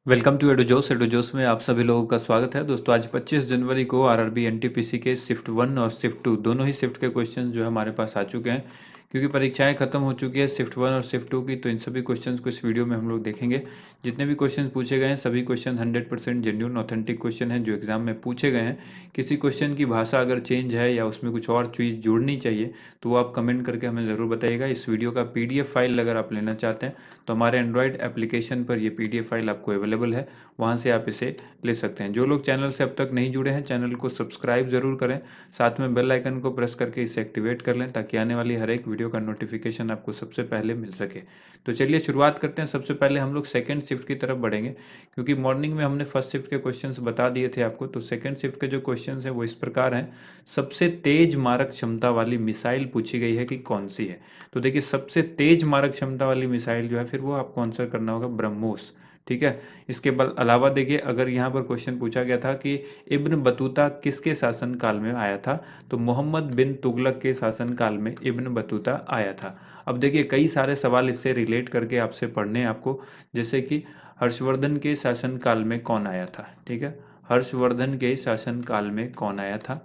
Welcome to एडोजोस। एडोजोस में आप सभी लोगों का स्वागत है। दोस्तों आज 25 जनवरी को आरआरबी एनटीपीसी के शिफ्ट 1 और शिफ्ट 2 दोनों ही शिफ्ट के क्वेश्चंस जो है हमारे पास आ चुके हैं, क्योंकि परीक्षाएं खत्म हो चुकी है शिफ्ट 1 और शिफ्ट 2 की। तो इन सभी क्वेश्चंस को इस वीडियो में हम लोग देखेंगे। जितने भी क्वेश्चन पूछे गए हैं सभी क्वेश्चन 100% जेन्युइन ऑथेंटिक क्वेश्चन हैं जो एग्जाम में पूछे गए हैं। किसी क्वेश्चन की भाषा अगर चेंज है या उसमें कुछ और चीज़ जोड़नी चाहिए तो वो आप कमेंट करके हमें ज़रूर बताइएगा। इस वीडियो का पीडीएफ फाइल अगर आप लेना चाहते हैं तो हमारे एंड्रॉयड एप्लीकेशन पर ये पीडीएफ फाइल आपको अवेलेबल है, वहाँ से आप इसे ले सकते हैं। जो लोग चैनल से अब तक नहीं जुड़े हैं चैनल को सब्सक्राइब ज़रूर करें, साथ में बेल आइकन को प्रेस करके इसे एक्टिवेट कर लें ताकि आने वाली हर एक वीडियो का नोटिफिकेशन आपको सबसे पहले मिल सके। तो चलिए शुरुआत करते हैं। सबसे पहले हम लोग सेकेंड शिफ्ट की तरफ बढ़ेंगे, क्योंकि मॉर्निंग में हमने फर्स्ट शिफ्ट के क्वेश्चन बता दिए थे आपको। तो सेकेंड शिफ्ट के जो क्वेश्चन हैं वो इस प्रकार हैं। सबसे तेज मारक क्षमता वाली मिसाइल पूछी गई है कि कौन सी है। तो देखिए सबसे तेज मारक क्षमता वाली मिसाइल जो है फिर वो आपको आंसर करना होगा ब्रह्मोस। ठीक है। इसके अलावा देखिए अगर यहाँ पर क्वेश्चन पूछा गया था कि इब्न बतूता किसके शासन काल में आया था, तो मोहम्मद बिन तुगलक के शासन काल में इब्न बतूता आया था। अब देखिए कई सारे सवाल इससे रिलेट करके आपसे पढ़ने हैं आपको, जैसे कि हर्षवर्धन के शासन काल में कौन आया था। ठीक है, हर्षवर्धन के शासन काल में कौन आया था।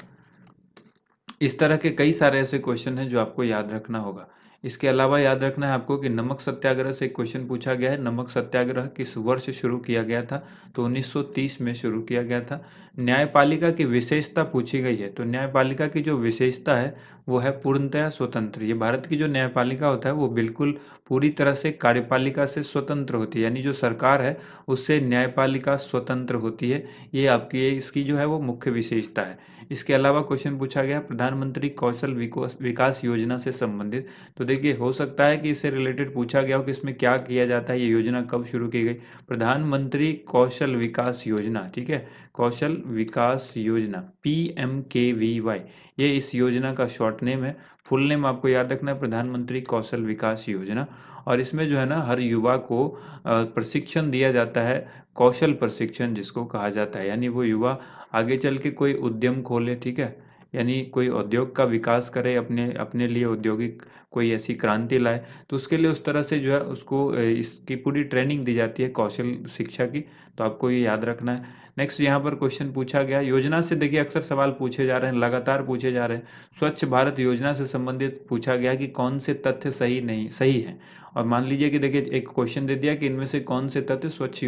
इस तरह के कई सारे ऐसे क्वेश्चन हैं जो आपको याद रखना होगा। इसके अलावा याद रखना है आपको कि नमक सत्याग्रह से एक क्वेश्चन पूछा गया है। नमक सत्याग्रह किस वर्ष शुरू किया गया था, तो 1930 में शुरू किया गया था। न्यायपालिका की विशेषता पूछी गई है। तो न्यायपालिका की जो विशेषता है वो है पूर्णतया स्वतंत्र। ये भारत की जो न्यायपालिका होता है वो बिल्कुल पूरी तरह से कार्यपालिका से स्वतंत्र होती है, यानी जो सरकार है उससे न्यायपालिका स्वतंत्र होती है। ये आपकी इसकी जो है वो मुख्य विशेषता है। इसके अलावा क्वेश्चन पूछा गया प्रधानमंत्री कौशल विकास योजना से संबंधित। तो देखिए हो सकता है कि इससे रिलेटेड पूछा गया हो कि इसमें क्या किया जाता है, ये योजना कब शुरू की गई। प्रधानमंत्री कौशल विकास योजना, ठीक है, कौशल विकास योजना PMKVY, ये इस योजना का शॉर्ट नेम है। फुल नेम आपको याद रखना है प्रधानमंत्री कौशल विकास योजना। और इसमें जो है ना हर युवा को प्रशिक्षण दिया जाता है, कौशल प्रशिक्षण जिसको कहा जाता है, यानी वो युवा आगे चल के कोई उद्यम खोले। ठीक है, यानी कोई उद्योग का विकास करे, अपने अपने लिए औद्योगिक कोई ऐसी क्रांति लाए, तो उसके लिए उस तरह से जो है उसको इसकी पूरी ट्रेनिंग दी जाती है कौशल शिक्षा की। तो आपको ये याद रखना है। नेक्स्ट यहाँ पर क्वेश्चन पूछा गया योजना से, देखिए अक्सर सवाल पूछे जा रहे हैं, लगातार पूछे जा रहे हैं। स्वच्छ भारत योजना से संबंधित पूछा गया कि कौन से तथ्य सही है। और मान लीजिए कि देखिए एक क्वेश्चन दे दिया कि इनमें से कौन से तथ्य स्वच्छ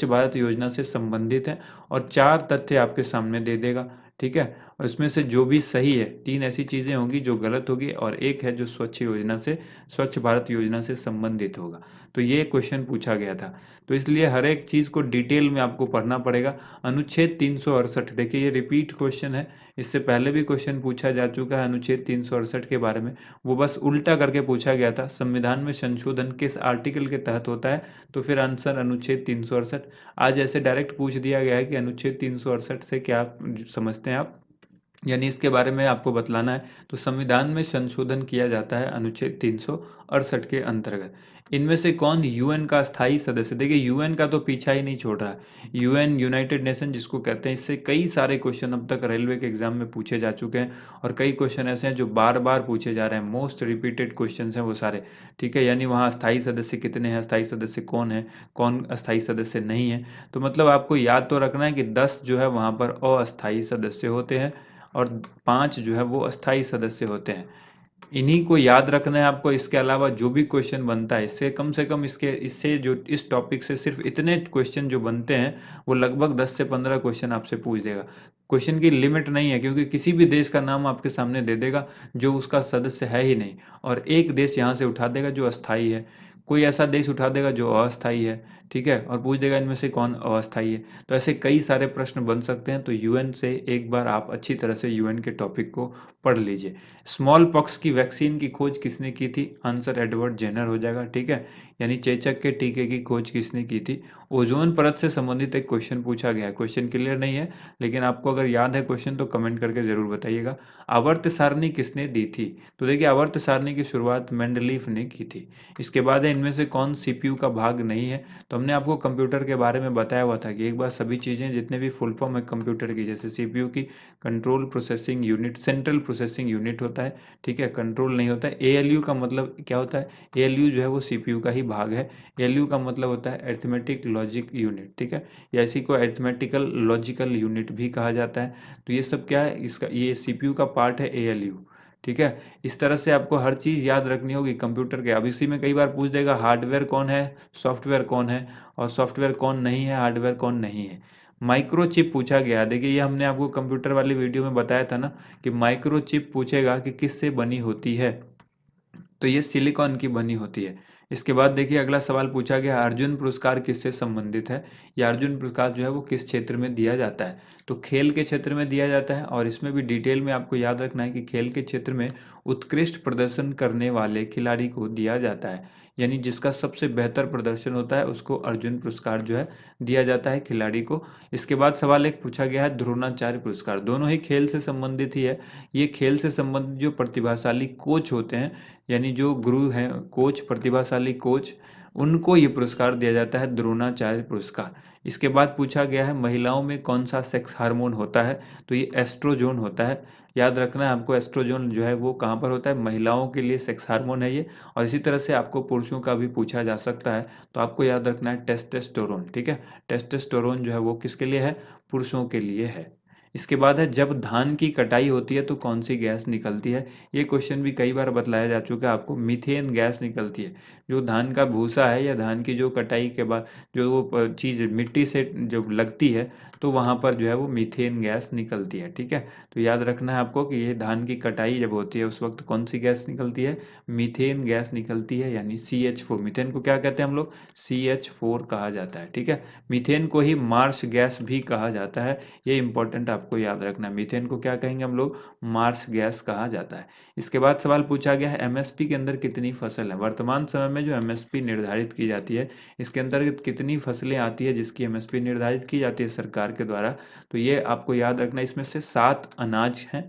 भारत योजना से संबंधित है, और 4 तथ्य आपके सामने दे देगा। ठीक है, और इसमें से जो भी सही है, 3 ऐसी चीज़ें होंगी जो गलत होगी, और एक है जो स्वच्छ भारत योजना से संबंधित होगा। तो ये क्वेश्चन पूछा गया था। तो इसलिए हर एक चीज़ को डिटेल में आपको पढ़ना पड़ेगा। अनुच्छेद 368, देखिए ये रिपीट क्वेश्चन है। इससे पहले भी क्वेश्चन पूछा जा चुका है अनुच्छेद 368 के बारे में, वो बस उल्टा करके पूछा गया था। संविधान में संशोधन किस आर्टिकल के तहत होता है, तो फिर आंसर अनुच्छेद 368। आज ऐसे डायरेक्ट पूछ दिया गया है कि अनुच्छेद 368 से क्या समझते हैं आप, यानी इसके बारे में आपको बतलाना है। तो संविधान में संशोधन किया जाता है अनुच्छेद 368 के अंतर्गत। इनमें से कौन यूएन का स्थायी सदस्य, देखिए यूएन का तो पीछा ही नहीं छोड़ रहा है। यूएन यूनाइटेड नेशन जिसको कहते हैं, इससे कई सारे क्वेश्चन अब तक रेलवे के एग्जाम में पूछे जा चुके हैं, और कई क्वेश्चन ऐसे हैं जो बार बार पूछे जा रहे हैं। मोस्ट रिपीटेड क्वेश्चन हैं वो सारे। ठीक है, यानी वहाँ स्थायी सदस्य कितने हैं, स्थायी सदस्य कौन है, कौन अस्थायी सदस्य नहीं है। तो मतलब आपको याद तो रखना है कि 10 जो है वहाँ पर अस्थायी सदस्य होते हैं, और 5 जो है वो अस्थायी सदस्य होते हैं। इन्हीं को याद रखना है आपको। इसके अलावा जो भी क्वेश्चन बनता है इससे कम से कम इससे जो इस टॉपिक से सिर्फ इतने क्वेश्चन जो बनते हैं वो लगभग 10 से 15 क्वेश्चन आपसे पूछ देगा। क्वेश्चन की लिमिट नहीं है, क्योंकि किसी भी देश का नाम आपके सामने दे देगा जो उसका सदस्य है ही नहीं, और एक देश यहाँ से उठा देगा जो अस्थाई है, कोई ऐसा देश उठा देगा जो अस्थाई है। ठीक है, और पूछ देगा इनमें से कौन अस्थाई है। तो ऐसे कई सारे प्रश्न बन सकते हैं। तो यूएन से एक बार आप अच्छी तरह से यूएन के टॉपिक को पढ़ लीजिए। स्मॉल पॉक्स की वैक्सीन की खोज किसने की थी, आंसर एडवर्ड जेनर हो जाएगा। ठीक है, यानी चेचक के टीके की खोज किसने की थी। ओजोन परत से संबंधित एक क्वेश्चन पूछा गया है, क्वेश्चन क्लियर नहीं है, लेकिन आपको अगर याद है क्वेश्चन तो कमेंट करके जरूर बताइएगा। आवर्त सारणी किसने दी थी, तो देखिए आवर्त सारणी की शुरुआत मेंडलीफ ने की थी। इसके बाद है इनमें से कौन सीपीयू का भाग नहीं है, तो हमने आपको कंप्यूटर के बारे में बताया हुआ था कि एक बार सभी चीज़ें जितने भी फुल फॉर्म है कंप्यूटर की, जैसे सीपीयू की control processing unit, central processing unit होता है, ठीक है, कंट्रोल नहीं होता है। एएलयू का मतलब क्या होता है, एएलयू जो है वो सीपीयू का ही भाग है। एएलयू का मतलब होता है अरिथमेटिक लॉजिक यूनिट, ठीक है, या इसी को अरिथमेटिकल लॉजिकल यूनिट भी कहा जाता है। तो ये सब क्या है, इसका ये सीपीयू का पार्ट है एएलयू, ठीक है। इस तरह से आपको हर चीज़ याद रखनी होगी कंप्यूटर के। अब इसी में कई बार पूछ देगा हार्डवेयर कौन है, सॉफ्टवेयर कौन है, और सॉफ्टवेयर कौन नहीं है, हार्डवेयर कौन नहीं है। माइक्रोचिप पूछा गया, देखिए ये हमने आपको कंप्यूटर वाली वीडियो में बताया था ना कि माइक्रोचिप पूछेगा कि किससे बनी होती है, तो ये सिलिकॉन की बनी होती है। इसके बाद देखिए अगला सवाल पूछा गया, अर्जुन पुरस्कार किससे संबंधित है। या अर्जुन पुरस्कार जो है वो किस क्षेत्र में दिया जाता है, तो खेल के क्षेत्र में दिया जाता है। और इसमें भी डिटेल में आपको याद रखना है कि खेल के क्षेत्र में उत्कृष्ट प्रदर्शन करने वाले खिलाड़ी को दिया जाता है, यानी जिसका सबसे बेहतर प्रदर्शन होता है उसको अर्जुन पुरस्कार जो है दिया जाता है खिलाड़ी को। इसके बाद सवाल एक पूछा गया है द्रोणाचार्य पुरस्कार, दोनों ही खेल से संबंधित ही है। ये खेल से संबंधित जो प्रतिभाशाली कोच होते हैं, यानी जो गुरु हैं, कोच, प्रतिभाशाली कोच, उनको ये पुरस्कार दिया जाता है द्रोणाचार्य पुरस्कार। इसके बाद पूछा गया है महिलाओं में कौन सा सेक्स हार्मोन होता है, तो ये एस्ट्रोजोन होता है। याद रखना है आपको, एस्ट्रोजोन जो है वो कहाँ पर होता है, महिलाओं के लिए सेक्स हार्मोन है ये। और इसी तरह से आपको पुरुषों का भी पूछा जा सकता है, तो आपको याद रखना है टेस्टोस्टेरोन, ठीक है। टेस्टोस्टेरोन जो है वो किसके लिए है, पुरुषों के लिए है। इसके बाद है जब धान की कटाई होती है तो कौन सी गैस निकलती है। ये क्वेश्चन भी कई बार बतलाया जा चुका है आपको, मीथेन गैस निकलती है। जो धान का भूसा है या धान की जो कटाई के बाद जो वो चीज़ मिट्टी से जब लगती है तो वहाँ पर जो है वो मीथेन गैस निकलती है, ठीक है। तो याद रखना है आपको कि ये धान की कटाई जब होती है उस वक्त कौन सी गैस निकलती है, मीथेन गैस निकलती है, यानी CH4। मीथेन को क्या कहते हैं हम लोग, CH4 कहा जाता है, ठीक है। मीथेन को ही मार्स गैस भी कहा जाता है, ये इंपॉर्टेंट आपको याद रखना है। मीथेन को क्या कहेंगे हम लोग, मार्स गैस कहा जाता है। इसके बाद सवाल पूछा गया है एमएसपी के अंदर कितनी फसल है। वर्तमान समय में जो एमएसपी निर्धारित की जाती है, इसके अंतर्गत कितनी फसलें आती है जिसकी एमएसपी निर्धारित की जाती है सरकार के द्वारा, तो ये आपको याद रखना है। इसमें से 7 अनाज हैं,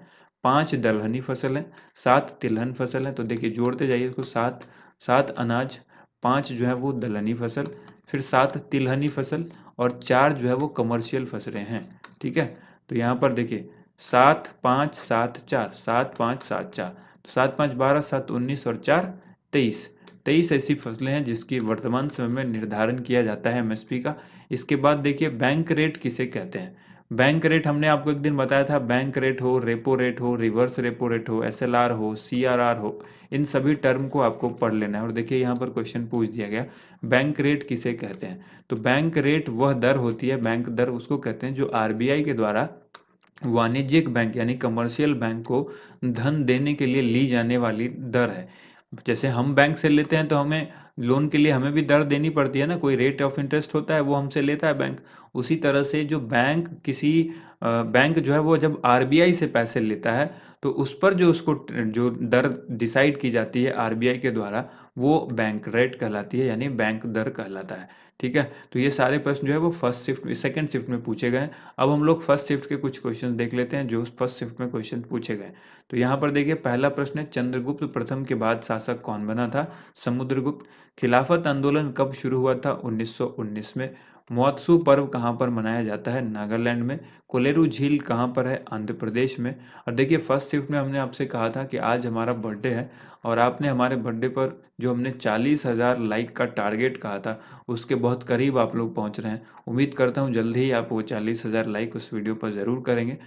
5 दलहनी फसल है, 7 तिलहन फसल है। तो देखिए जोड़ते जाइए इसको, 7 अनाज, 5 जो है वो दलहनी फसल, फिर 7 तिलहनी फसल, और 4 जो है वो कमर्शियल फसलें हैं, ठीक है। तो यहाँ पर देखिए 7 5 7 4, 7 5 7 4, तो 7 5 12, 7 19 और 4 23 ऐसी फसलें हैं जिसकी वर्तमान समय में निर्धारण किया जाता है एमएसपी का। इसके बाद देखिए बैंक रेट किसे कहते हैं। बैंक रेट हमने आपको एक दिन बताया था, बैंक रेट हो, रेपो रेट हो, रिवर्स रेपो रेट हो, SLR हो, CRR हो, इन सभी टर्म को आपको पढ़ लेना है। और देखिए यहाँ पर क्वेश्चन पूछ दिया गया बैंक रेट किसे कहते हैं, तो बैंक रेट वह दर होती है, बैंक दर उसको कहते हैं जो आरबीआई के द्वारा वाणिज्यिक बैंक यानी कमर्शियल बैंक को धन देने के लिए ली जाने वाली दर है। जैसे हम बैंक से लेते हैं तो हमें लोन के लिए हमें भी दर देनी पड़ती है ना, कोई रेट ऑफ इंटरेस्ट होता है वो हमसे लेता है बैंक। उसी तरह से जो बैंक किसी बैंक जो है वो जब आरबीआई से पैसे लेता है तो उस पर जो उसको जो दर डिसाइड की जाती है आरबीआई के द्वारा, वो बैंक रेट कहलाती है, यानी बैंक दर कहलाता है, ठीक है। तो ये सारे प्रश्न जो है वो फर्स्ट शिफ्ट सेकंड शिफ्ट में पूछे गए हैं। अब हम लोग फर्स्ट शिफ्ट के कुछ क्वेश्चन देख लेते हैं जो फर्स्ट शिफ्ट में क्वेश्चन पूछे गए। तो यहाँ पर देखिए पहला प्रश्न है, चंद्रगुप्त प्रथम के बाद शासक कौन बना था, समुद्रगुप्त। खिलाफत आंदोलन कब शुरू हुआ था, 1919 में। महोत्सव पर्व कहाँ पर मनाया जाता है, नागालैंड में। कोलेरू झील कहाँ पर है, आंध्र प्रदेश में। और देखिए फर्स्ट शिफ्ट में हमने आपसे कहा था कि आज हमारा बर्थडे है, और आपने हमारे बर्थडे पर जो हमने 40,000 लाइक का टारगेट कहा था उसके बहुत करीब आप लोग पहुंच रहे हैं। उम्मीद करता हूं जल्द ही आप वो 40,000 लाइक उस वीडियो पर ज़रूर करेंगे।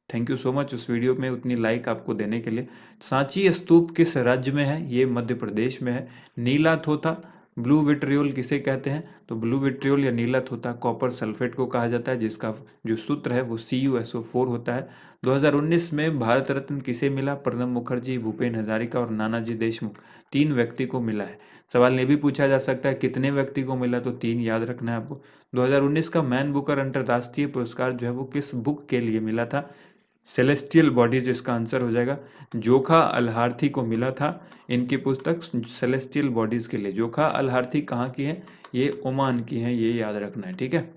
थैंक यू सो मच उस वीडियो में उतनी लाइक आपको देने के लिए। सांची स्तूप किस राज्य में है, ये मध्य प्रदेश में है। नीला थोथा ब्लू विट्रियोल किसे कहते हैं, तो ब्लू विट्रियोल या नीला थोथा कॉपर सल्फेट को कहा जाता है, जिसका जो सूत्र है वो CuSO4 होता है। 2019 में भारत रत्न किसे मिला, प्रणब मुखर्जी, भूपेन हजारिका और नानाजी देशमुख, 3 व्यक्ति को मिला है। सवाल ये भी पूछा जा सकता है कितने व्यक्ति को मिला, तो 3 याद रखना है आपको। 2019 का मैन बुकर अंतर्राष्ट्रीय पुरस्कार जो है वो किस बुक के लिए मिला था, सेलेस्टियल बॉडीज इसका आंसर हो जाएगा। जोखा अलहार्थी को मिला था इनकी पुस्तक सेलेस्टियल बॉडीज के लिए। जोखा अलहार्थी कहाँ की है, ये ओमान की है, ये याद रखना है, ठीक है।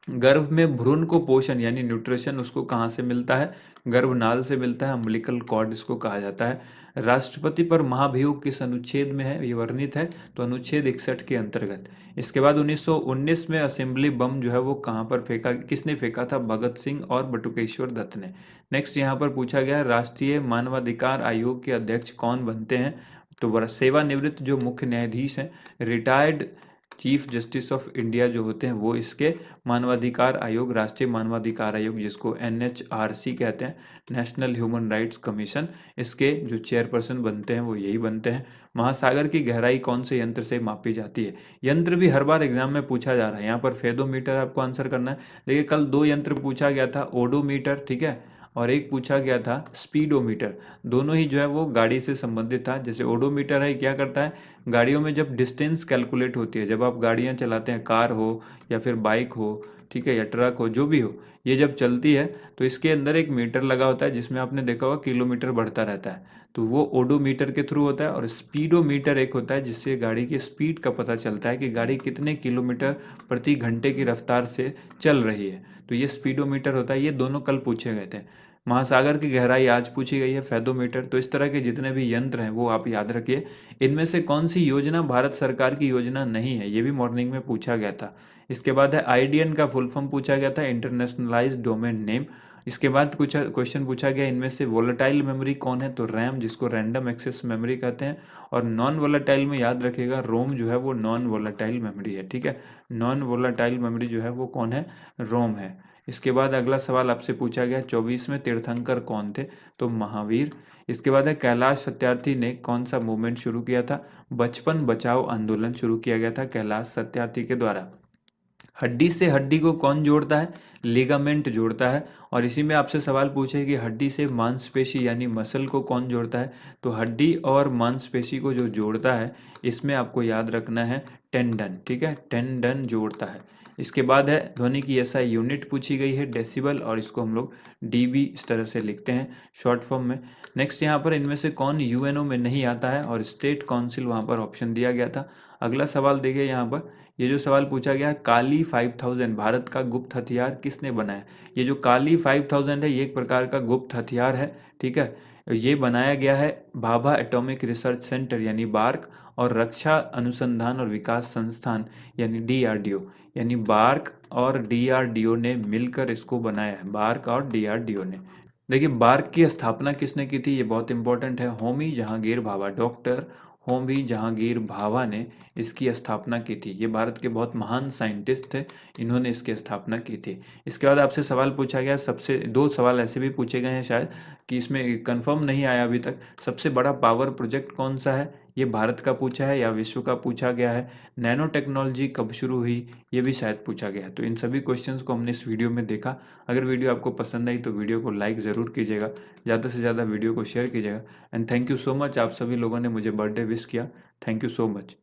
गर्भ में भ्रूण को पोषण यानी न्यूट्रिशन उसको कहाँ से मिलता है? गर्भनाल से मिलता है, अम्बिलिकल कॉर्ड इसको कहा जाता है। राष्ट्रपति पर महाभियोग किस अनुच्छेद में है, ये वर्णित है? तो अनुच्छेद 61 के अंतर्गत। इसके बाद 1919 में असेंबली बम जो है वो कहाँ पर फेंका, किसने फेंका था? भगत सिंह और बटुकेश्वर दत्त ने। नेक्स्ट यहाँ पर पूछा गया राष्ट्रीय मानवाधिकार आयोग के अध्यक्ष कौन बनते हैं? तो सेवानिवृत्त जो मुख्य न्यायाधीश हैं, retired chief justice of India जो होते हैं वो इसके मानवाधिकार आयोग, राष्ट्रीय मानवाधिकार आयोग जिसको NHRC कहते हैं, नेशनल ह्यूमन राइट्स कमीशन, इसके जो चेयरपर्सन बनते हैं वो यही बनते हैं। महासागर की गहराई कौन से यंत्र से मापी जाती है? यंत्र भी हर बार एग्जाम में पूछा जा रहा है। यहाँ पर फेदोमीटर आपको आंसर करना है। देखिए कल 2 यंत्र पूछा गया था, ओडोमीटर, ठीक है, और एक पूछा गया था स्पीडोमीटर। दोनों ही जो है वो गाड़ी से संबंधित था। जैसे ओडोमीटर है, क्या करता है, गाड़ियों में जब डिस्टेंस कैलकुलेट होती है, जब आप गाड़ियां चलाते हैं, कार हो या फिर बाइक हो, ठीक है, या ट्रक हो, जो भी हो, ये जब चलती है तो इसके अंदर एक मीटर लगा होता है जिसमें आपने देखा होगा किलोमीटर बढ़ता रहता है, तो वो ओडोमीटर के थ्रू होता है। और स्पीडोमीटर एक होता है जिससे गाड़ी की स्पीड का पता चलता है कि गाड़ी कितने किलोमीटर प्रति घंटे की रफ्तार से चल रही है, तो ये स्पीडोमीटर होता है। ये दोनों कल पूछे गए थे। महासागर की गहराई आज पूछी गई है, फेदोमीटर। तो इस तरह के जितने भी यंत्र हैं वो आप याद रखिए। इनमें से कौन सी योजना भारत सरकार की योजना नहीं है, ये भी मॉर्निंग में पूछा गया था। इसके बाद है आईडीएन का फुल फॉर्म पूछा गया था, इंटरनेशनलाइज्ड डोमेन नेम। इसके बाद कुछ क्वेश्चन पूछा गया, इनमें से वोलेटाइल मेमोरी कौन है? तो रैम, जिसको रैंडम एक्सेस मेमोरी कहते हैं। और नॉन वोलेटाइल में याद रखिएगा, रोम जो है वो नॉन वोलेटाइल मेमोरी है, ठीक है। नॉन वोलेटाइल मेमोरी जो है वो कौन है? रोम है। इसके बाद अगला सवाल आपसे पूछा गया, 24वें तीर्थंकर कौन थे? तो महावीर। इसके बाद है कैलाश सत्यार्थी ने कौन सा मूवमेंट शुरू किया था? बचपन बचाओ आंदोलन शुरू किया गया था कैलाश सत्यार्थी के द्वारा। हड्डी से हड्डी को कौन जोड़ता है? लिगामेंट जोड़ता है। और इसी में आपसे सवाल पूछे कि हड्डी से मांसपेशी यानी मसल को कौन जोड़ता है? तो हड्डी और मांसपेशी को जो जोड़ता है, इसमें आपको याद रखना है टेंडन, ठीक है, टेंडन जोड़ता है। इसके बाद है ध्वनि की एसआई यूनिट पूछी गई है, डेसिबल, और इसको हम लोग डीबी इस तरह से लिखते हैं शॉर्ट फॉर्म में। नेक्स्ट यहाँ पर इनमें से कौन यूएनओ में नहीं आता है? और स्टेट काउंसिल वहाँ पर ऑप्शन दिया गया था। अगला सवाल देखिए यहाँ पर, ये जो सवाल पूछा गया है, काली 5000 भारत का गुप्त हथियार किसने बनाया? ये जो काली 5000 है ये एक प्रकार का गुप्त हथियार है, ठीक है। ये बनाया गया है भाभा एटॉमिक रिसर्च सेंटर यानी बार्क और रक्षा अनुसंधान और विकास संस्थान यानी DRDO, यानी बार्क और DRDO ने मिलकर इसको बनाया है, बार्क और DRDO ने। देखिए बार्क की स्थापना किसने की थी, ये बहुत इंपॉर्टेंट है, होमी जहांगीर भाभा, डॉक्टर होमी जहांगीर भाभा ने इसकी स्थापना की थी। ये भारत के बहुत महान साइंटिस्ट थे, इन्होंने इसकी स्थापना की थी। इसके बाद आपसे सवाल पूछा गया, सबसे 2 सवाल ऐसे भी पूछे गए हैं शायद कि इसमें कंफर्म नहीं आया अभी तक, सबसे बड़ा पावर प्रोजेक्ट कौन सा है? ये भारत का पूछा है या विश्व का पूछा गया है। नैनो टेक्नोलॉजी कब शुरू हुई, ये भी शायद पूछा गया है। तो इन सभी क्वेश्चंस को हमने इस वीडियो में देखा। अगर वीडियो आपको पसंद आई तो वीडियो को लाइक ज़रूर कीजिएगा, ज़्यादा से ज़्यादा वीडियो को शेयर कीजिएगा। And thank you so much, आप सभी लोगों ने मुझे बर्थडे विश किया, थैंक यू सो मच।